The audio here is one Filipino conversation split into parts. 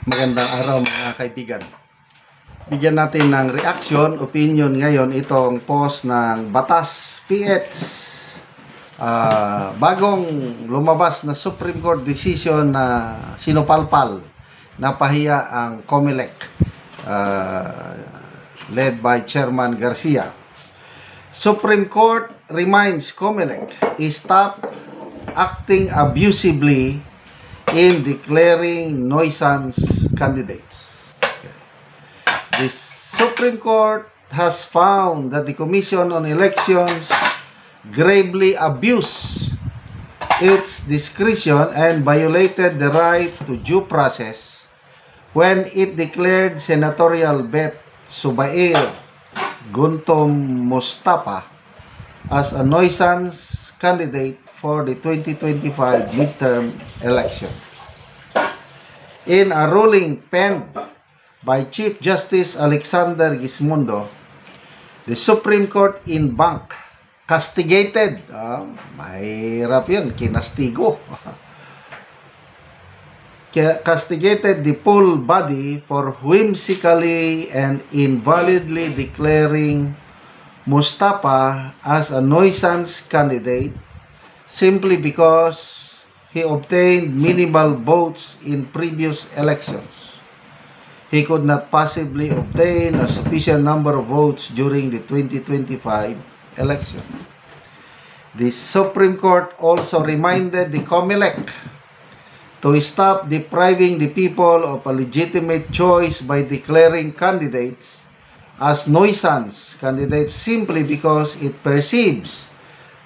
Magandang araw mga kaibigan. Bigyan natin ng reaction, opinion ngayon itong post ng Batas PH. Bagong lumabas na Supreme Court decision na sinupalpal na pahiya ang COMELEC led by Chairman Garcia. Supreme Court reminds COMELEC stop acting abusively in declaring nuisance candidates. The Supreme Court has found that the Commission on Elections gravely abused its discretion and violated the right to due process when it declared Senatorial Bet Subair Guntom Mustafa as a nuisance candidate for the 2025 midterm election. In a ruling penned by Chief Justice Alexander Gismondo, the Supreme Court in bank castigated, mahirap yun, kinastigo, castigated the full body for whimsically and invalidly declaring Mustafa as a nuisance candidate simply because he obtained minimal votes in previous elections. He could not possibly obtain a sufficient number of votes during the 2025 election. The Supreme Court also reminded the COMELEC to stop depriving the people of a legitimate choice by declaring candidates as nuisance candidates simply because it perceives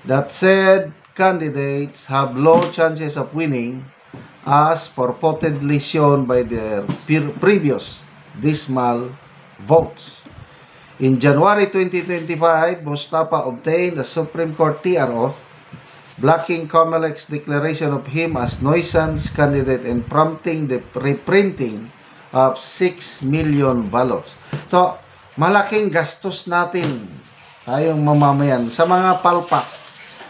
that said candidates have low chances of winning as purportedly shown by their previous dismal votes. In January 2025, Mustafa obtained a Supreme Court TRO blocking COMELEC's declaration of him as nuisance candidate and prompting the reprinting of 6 million ballots. So, malaking gastos natin tayong mamamayan sa mga palpak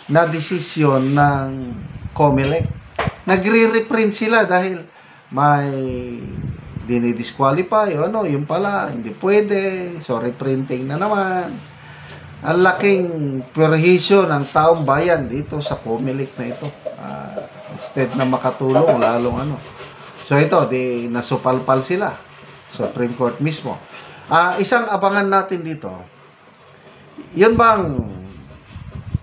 na desisyon ng COMELEC. Nagre-reprint sila dahil may dinidisqualify o yung pala, hindi pwede, so reprinting na naman. Ang laking perhisyo ng taong bayan dito sa COMELEC na ito. Instead na makatulong, lalong So ito, nasupalpal sila. Supreme Court mismo. Isang abangan natin dito, yun bang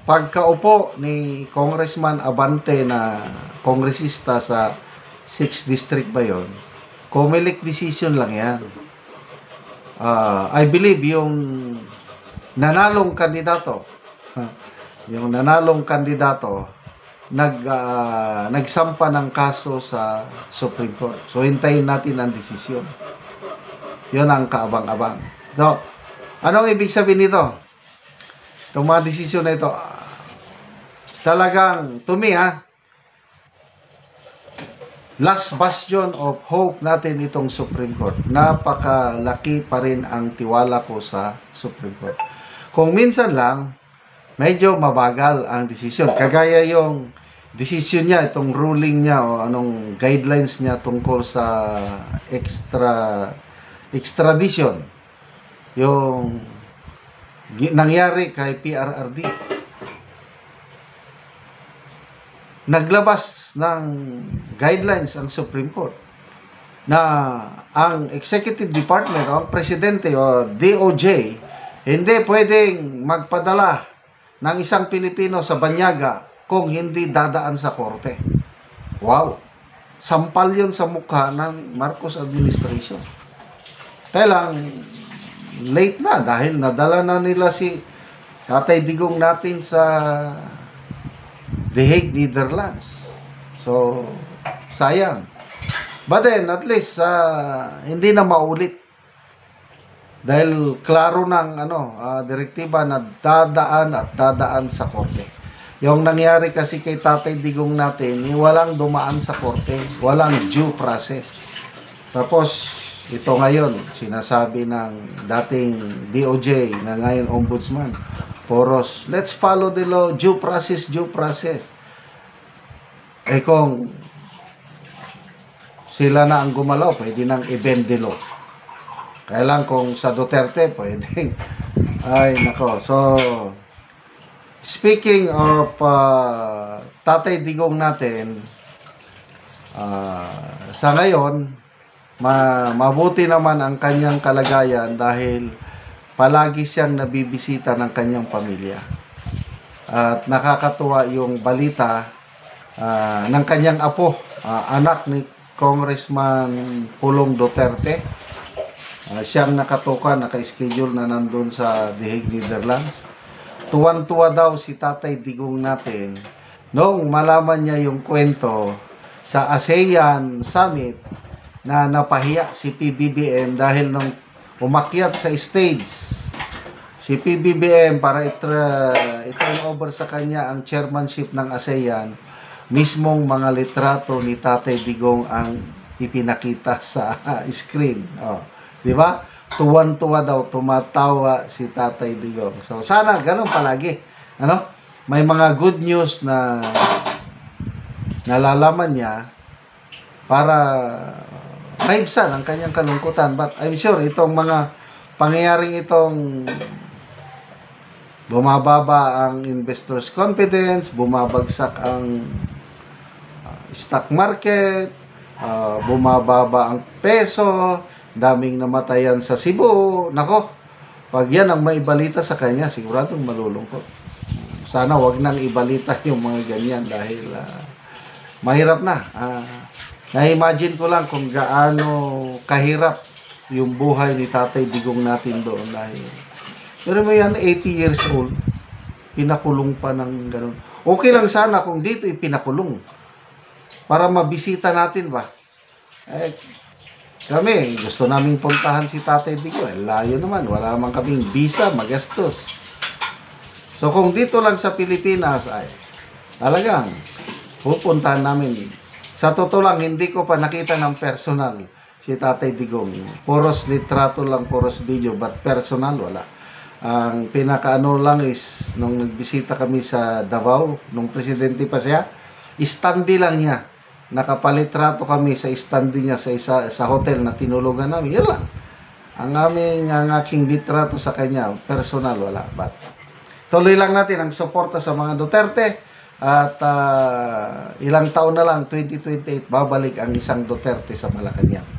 pagkaupo ni Congressman Abante na kongresista sa 6th District ba yun? COMELEC decision lang yan. I believe yung nanalong kandidato, nagsampa ng kaso sa Supreme Court. So, hintayin natin ang desisyon. Yun ang kaabang-abang. So, anong ibig sabihin nito? Itong mga desisyon na ito, talagang, to me, last bastion of hope natin itong Supreme Court. Napakalaki pa rin ang tiwala ko sa Supreme Court. Kung minsan lang, medyo mabagal ang desisyon. Kagaya yung desisyon niya, itong ruling niya o anong guidelines niya tungkol sa extradition. Yung nangyari kay PRRD. Naglabas ng guidelines ang Supreme Court na ang Executive Department o ang Presidente o DOJ hindi pwedeng magpadala ng isang Pilipino sa banyaga kung hindi dadaan sa korte. Wow! Sampal yun sa mukha ng Marcos administration. Kaya lang, late na dahil nadala na nila si Tatay Digong natin sa The Hague, Netherlands. So, sayang. But then, at least, hindi na maulit. Dahil klaro ng direktiba na dadaan sa korte. Yung nangyari kasi kay Tatay Digong natin, walang dumaan sa korte. Walang due process. Tapos, ito ngayon, sinasabi ng dating DOJ na ngayon Ombudsman, Poros, let's follow the law, due process. Eh kung sila na ang gumalaw, pwede nang i-bendilo. Kaya lang kung sa Duterte, pwede. Ay, nako. So, speaking of Tatay Digong natin, sa ngayon, mabuti naman ang kanyang kalagayan dahil palagi siyang nabibisita ng kanyang pamilya. At nakakatuwa yung balita ng kanyang apo, anak ni Congressman Pulong Duterte. Siyang nakatukan, naka-schedule na nandun sa The Hague, Netherlands. Tuwan-tuwa daw si Tatay Digong natin noong malaman niya yung kwento sa ASEAN Summit na napahiya si PBBM dahil nung umakyat sa stage si PBBM para i-turn over sa kanya ang chairmanship ng ASEAN, mismong mga litrato ni Tatay Digong ang ipinakita sa screen. Di ba? Tuwan-tuwa daw, tumatawa si Tatay Digong. So, sana ganun palagi. Ano? May mga good news na nalalaman niya para maibsan ang kanyang kalungkutan. But I'm sure itong mga pangyayaring itong bumababa ang investors' confidence, bumabagsak ang stock market, bumababa ang peso, daming namatayan sa Cebu. Nako, pag yan ang maibalita sa kanya, siguradong malulungkot. Sana wag nang ibalita yung mga ganyan dahil mahirap na. Na-imagine ko lang kung gaano kahirap yung buhay ni Tatay Digong natin doon dahil pero mo yan, 80 years old, pinakulong pa ng ganun. Okay lang sana kung dito ipinakulong para mabisita natin ba. Kami, gusto naming puntahan si Tatay Digong. Layo naman, wala man kaming visa, magastos. So kung dito lang sa Pilipinas, ay talagang pupuntahan namin. Sa totoo lang, hindi ko pa nakita ng personal si Tatay Digong. Puros litrato lang, puros video, but personal, wala. Ang pinakaano lang is, nung nagbisita kami sa Davao, nung presidente pa siya, istandi lang niya. Nakapalitrato kami sa istandi niya sa hotel na tinulugan namin. Yan lang. Ang aking litrato sa kanya, personal, wala. But, tuloy lang natin ang suporta sa mga Duterte. At ilang taon na lang, 2028, babalik ang isang Duterte sa Malacanang.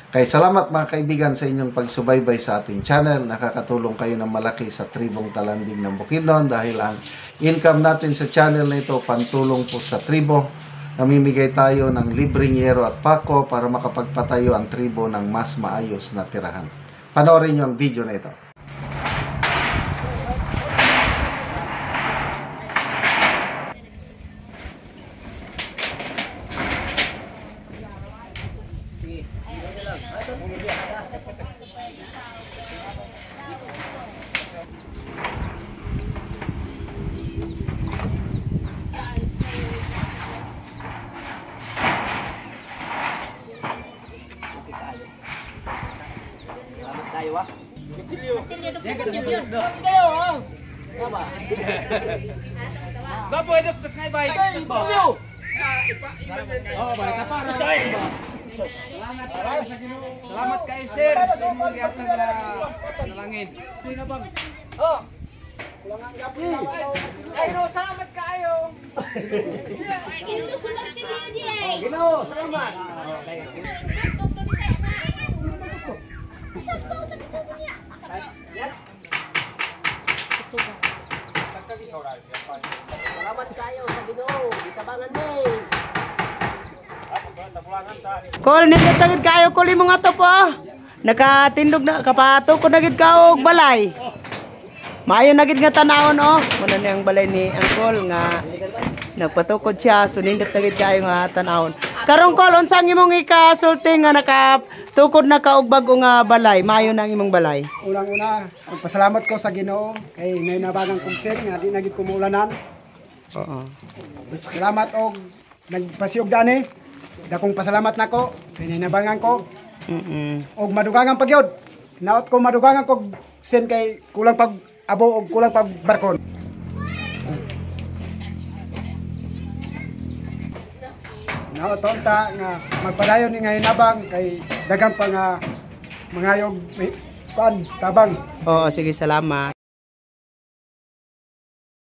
Kaya salamat mga kaibigan sa inyong pagsubaybay sa ating channel. Nakakatulong kayo ng malaki sa tribong Talanding ng Bukidnon dahil ang income natin sa channel na ito, pantulong po sa tribo. Namimigay tayo ng libreng yero at pako para makapagpatayo ang tribo ng mas maayos na tirahan. Panoorin nyo ang video na ito. Tayo ah. Gak boleh deket ngay baik. Oh, baik apa? Selamat kayo sir. Semua lihat na langit. Sino bang? Oh. Ayo, selamat kayo. Ito sulat dia. Gino, selamat. Salamat kayo sa Ginoo. Itabangan ni. Kol nindot tagid kayo kuli mo nga to po. Nakatindog na kapato ko nagid ka og balay. Maayo nagid nga tanawon oh. Muna ni ang balay ni Angkol nga nagpatukod siya so nindot tagid kayo nga tanawon. Karong kol unsang imong ikasulti nga nakatukod na ka og bag-o nga balay. Maayo na ang imong balay. Unang-una, magpasalamat ko sa Ginoo kay may nabagang konsel nga di nagid kumuulanan. Oo. Salamat og nagpasiog dani. Dakong pasalamat nako kay nabangan ko. Og madugangan pagyod. Naot ko madugangan ko sen kay kulang pag abo og kulang pag barkon. naot ta nga magpadayon ni nga hinabang kay daghang pa nga mangayog may pan tabang. Oo, sige, salamat.